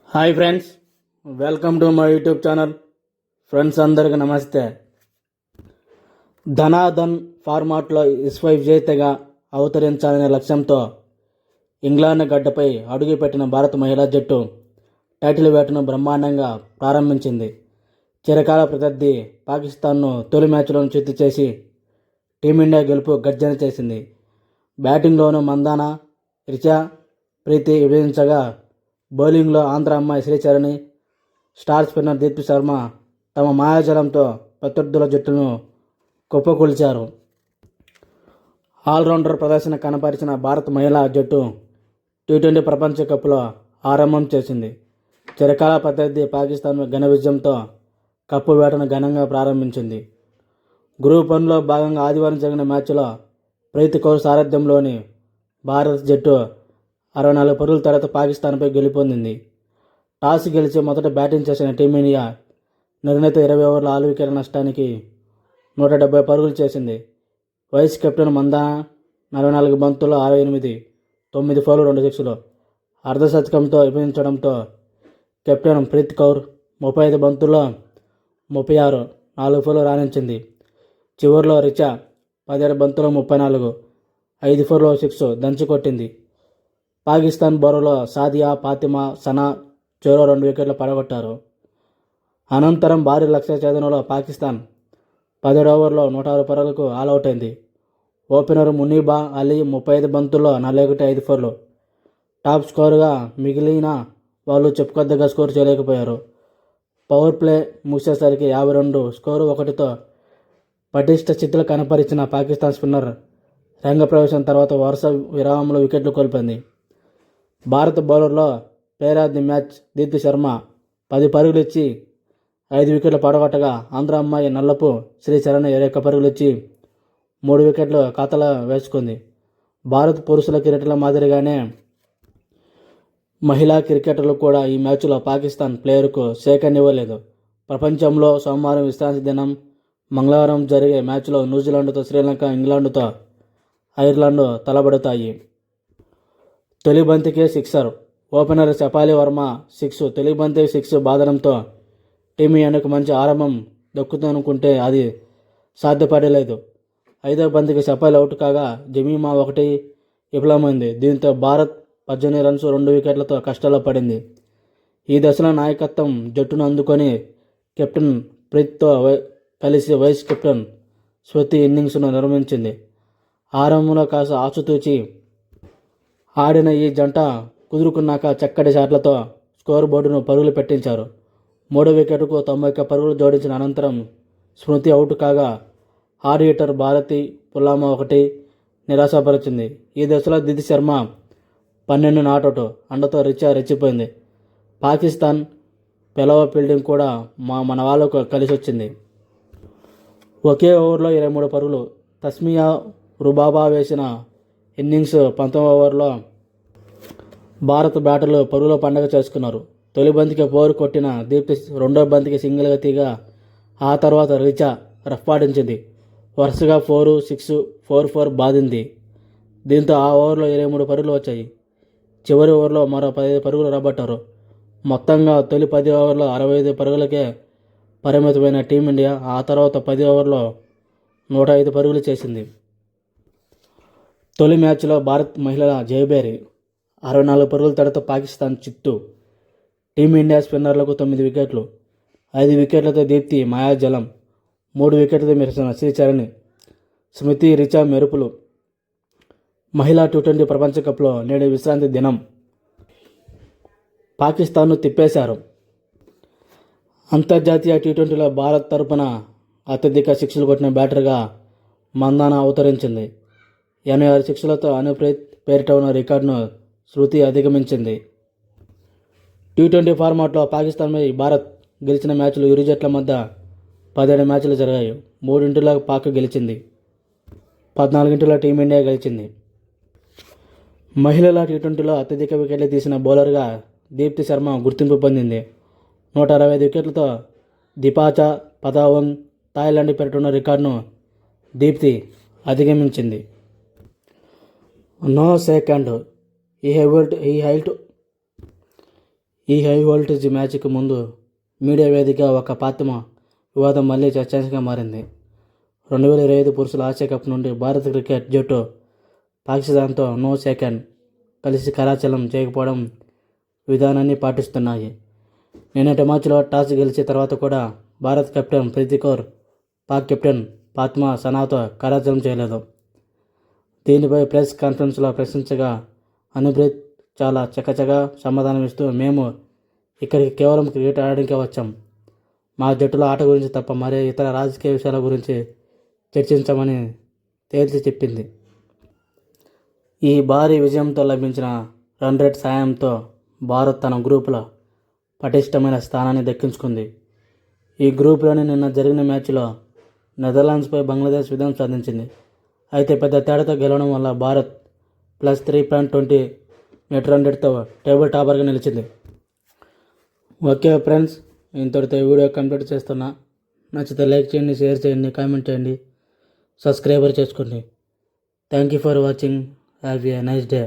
Hi friends, welcome to my YouTube channel. Friends అందరికీ నమస్తే. ధనాధన్ ఫార్మాట్లో విశ్వ విజేతగా అవతరించాలనే లక్ష్యంతో ఇంగ్లాండ్ గడ్డపై అడుగుపెట్టిన భారత మహిళా జట్టు టైటిల్ వేటను బ్రహ్మాండంగా ప్రారంభించింది. చిరకాల ప్రత్యర్థి పాకిస్తాన్ను తొలి మ్యాచ్లోనే చిత్తు చేసి టీమిండియా గెలుపు గర్జన చేసింది. బ్యాటింగ్లోనూ మందాన, రిచా, ప్రీతి విభజించగా బౌలింగ్లో ఆంధ్ర అమ్మాయి శ్రీచరణి, స్టార్ స్పిన్నర్ దీప్తి శర్మ తమ మాయాజాలంతో ప్రత్యర్థుల జట్టును కుప్పకూల్చారు. ఆల్రౌండర్ ప్రదర్శన కనపరిచిన భారత మహిళా జట్టు టీ20 ప్రపంచ కప్లో ఆరంభం చేసింది. చిరకాల ప్రత్యర్థి పాకిస్తాన్ ఘన విజయంతో కప్పు వేటను ఘనంగా ప్రారంభించింది. గ్రూప్ 1లో భాగంగా ఆదివారం జరిగిన మ్యాచ్లో ప్రీతి కౌర్ సారథ్యంలోని భారత జట్టు 64 పరుగుల తేడాతో పాకిస్తాన్పై గెలుపొందింది. టాస్ గెలిచి మొదట బ్యాటింగ్ చేసిన టీమిండియా నిర్ణీత 20 ఓవర్ల 6 వికెట్ల నష్టానికి 170 పరుగులు చేసింది. వైస్ కెప్టెన్ మందాన 44 బంతుల్లో 68, 9 ఫౌర్లు 2 సిక్స్లు అర్ధశతకంతో విభజించడంతో కెప్టెన్ ప్రీత్ కౌర్ 35 బంతుల్లో 36, 4 ఫౌర్లు రాణించింది. చివరిలో రిచా 17 బంతుల్లో 34, 5 ఫౌర్లు 6 దంచికొట్టింది. పాకిస్తాన్ బౌలర్లో సాదియా, ఫాతిమా, సనా చెరో 2 వికెట్లు పడగొట్టారు. అనంతరం భారీ లక్ష్య ఛేదనలో పాకిస్తాన్ 17 ఓవర్లో 106 పరుగులకు ఆలౌట్ అయింది. ఓపెనర్ మునీబా అలీ 35 బంతుల్లో 41, 5 ఫౌర్లు టాప్ స్కోరుగా మిగిలిన వాళ్ళు చెప్పుకోదగ్గ స్కోరు చేయలేకపోయారు. పవర్ ప్లే ముగిసేసరికి 52 స్కోరు 1తో పటిష్ట స్థితిలో కనపరిచిన పాకిస్తాన్ స్పిన్నర్ రంగప్రవేశం తర్వాత వరుస విరామంలో వికెట్లు కోల్పోయింది. భారత బౌలర్లో player of the match Deepti Sharma 10 పరుగులు ఇచ్చి 5 వికెట్లు పడగొట్టగా ఆంధ్ర అమ్మాయి నల్లపు శ్రీచరణ్ 21 పరుగులు ఇచ్చి 3 వికెట్లు ఖాతాలో వేసుకుంది. భారత పురుషుల క్రికెటర్ల మాదిరిగానే మహిళా క్రికెటర్లు కూడా ఈ మ్యాచ్లో పాకిస్తాన్ ప్లేయర్కు సెకండ్ ఇవ్వలేదు. ప్రపంచంలో సోమవారం విశ్రాంతి దినం. మంగళవారం జరిగే మ్యాచ్లో న్యూజిలాండ్తో శ్రీలంక, ఇంగ్లాండ్తో ఐర్లాండ్ తలబడతాయి. తొలి బంతికే సిక్సర్. ఓపెనర్ శఫాలి వర్మ 6, తొలి బంతికి 6 బాదడంతో టీమిండియాకు మంచి ఆరంభం దక్కుతుందనుకుంటే అది సాధ్యపడలేదు. 5వ బంతికి శఫాలి అవుట్ కాగా జమీమా 1 విఫలమైంది. దీంతో భారత్ 18 రన్స్ 2 వికెట్లతో కష్టాల్లో పడింది. ఈ దశలో నాయకత్వం జట్టును అందుకొని కెప్టెన్ ప్రీత్తో కలిసి వైస్ కెప్టెన్ స్మృతి ఇన్నింగ్స్ను నిర్వహించింది. ఆరంభంలో కాస్త ఆచితూచి ఆడిన ఈ జంట కుదురుకున్నాక చక్కటి షాట్లతో స్కోర్ బోర్డును పరుగులు పెట్టించారు. 3వ వికెట్కు 91 పరుగులు జోడించిన అనంతరం స్మృతి అవుట్ కాగా హార్డ్ హిట్టర్ భారతి పుల్లామా 1 నిరాశపరిచింది. ఈ దశలో దీప్తి శర్మ 12 నాటౌట్ అండతో రిచా రెచ్చిపోయింది. పాకిస్తాన్ పెలవ ఫీల్డింగ్ కూడా మన వాళ్ళకు కలిసొచ్చింది. ఒకే ఓవర్లో 23 పరుగులు తస్మియా రుబాబా వేసిన ఇన్నింగ్స్ 19వ ఓవర్లో భారత బ్యాటర్లు పరుగుల పండగ చేసుకున్నారు. తొలి బంతికి 4 కొట్టిన దీప్తి 2వ బంతికి సింగిల్గా తీగా ఆ తర్వాత రిచా రఫ్ ఆడించింది. వరుసగా 4, 6, 4, 4 బాదింది. దీంతో ఆ ఓవర్లో 23 పరుగులు వచ్చాయి. చివరి ఓవర్లో మరో 15 పరుగులు రాబట్టారు. మొత్తంగా తొలి 10 ఓవర్లో 65 పరుగులకే పరిమితమైన టీమిండియా ఆ తర్వాత 10 ఓవర్లో 105 పరుగులు చేసింది. తొలి మ్యాచ్లో భారత్ మహిళల జయభేరి 64 పరుగుల తేడాతో పాకిస్తాన్ చిత్తు. టీమిండియా స్పిన్నర్లకు 9 వికెట్లు. 5 వికెట్లతో దీప్తి మాయాజలం, 3 వికెట్లతో మెరిసిన శ్రీచరణ్, స్మృతి, రిచా మెరుపులు. మహిళా టీ20 ప్రపంచ కప్లో నేడు విశ్రాంతి దినం. పాకిస్తాన్ను తిప్పేశారు. అంతర్జాతీయ టీ20లో భారత్ తరపున అత్యధిక సిక్స్లు కొట్టిన బ్యాటర్గా మందాన అవతరించింది. 86 సిక్స్లతో అనుప్రీత్ పేరిట ఉన్న రికార్డును శృతి అధిగమించింది. టీ20 ఫార్మాట్లో పాకిస్తాన్పై భారత్ గెలిచిన మ్యాచ్లు ఇరు జట్ల మధ్య 17 మ్యాచ్లు జరిగాయి. 3 పాక్ గెలిచింది, 14 టీమిండియా గెలిచింది. మహిళల టీ20లో అత్యధిక వికెట్లు తీసిన బౌలర్గా దీప్తి శర్మ గుర్తింపు పొందింది. 165 వికెట్లతో దిపాచా పతావంగ్ థాయిలాండ్ పేరిట ఉన్న రికార్డును దీప్తి అధిగమించింది. No second. He held ఈ హై వోల్టేజ్ మ్యాచ్కి ముందు మీడియా వేదిక ఒక ఫాతిమా వివాదం మళ్ళీ చర్చాంశంగా మారింది. 2025 పురుషుల ఆసియా కప్ నుండి భారత క్రికెట్ జట్టు పాకిస్తాన్తో నో సెకండ్ కలిసి కరాచలం చేయకపోవడం విధానాన్ని పాటిస్తున్నాయి. నిన్నటి మ్యాచ్లో టాస్ గెలిచిన తర్వాత కూడా భారత్ కెప్టెన్ ప్రీతి కౌర్ పాక్ కెప్టెన్ ఫాతిమా సనాతో కరాచలం చేయలేదు. దీనిపై ప్రెస్ కాన్ఫరెన్స్లో ప్రశ్నించగా అనుప్రీత్ చాలా చకచకా సమాధానం ఇస్తూ, మేము ఇక్కడికి కేవలం క్రికెట్ ఆడడానికే వచ్చాం. మా జట్టులో ఆట గురించి తప్ప మరే ఇతర రాజకీయ విషయాల గురించి చర్చించమని తేల్చి చెప్పింది. ఈ భారీ విజయంతో లభించిన రన్ రేట్ సాయంతో భారత్ తన గ్రూపులో పటిష్టమైన స్థానాన్ని దక్కించుకుంది. ఈ గ్రూప్లోని నిన్న జరిగిన మ్యాచ్లో నెదర్లాండ్స్పై బంగ్లాదేశ్ విజయం సాధించింది. అయితే పెద్ద తేడాతో గెలవడం వల్ల భారత్ +3.20 నెట్ రన్ రేట్తో టేబుల్ టాపర్గా నిలిచింది. ఓకే ఫ్రెండ్స్, ఇంతటితో వీడియో కంప్లీట్ చేస్తున్నా. నచ్చితే లైక్ చేయండి, షేర్ చేయండి, కామెంట్ చేయండి, సబ్స్క్రైబర్ చేసుకోండి. Thank you for watching. Have a nice day.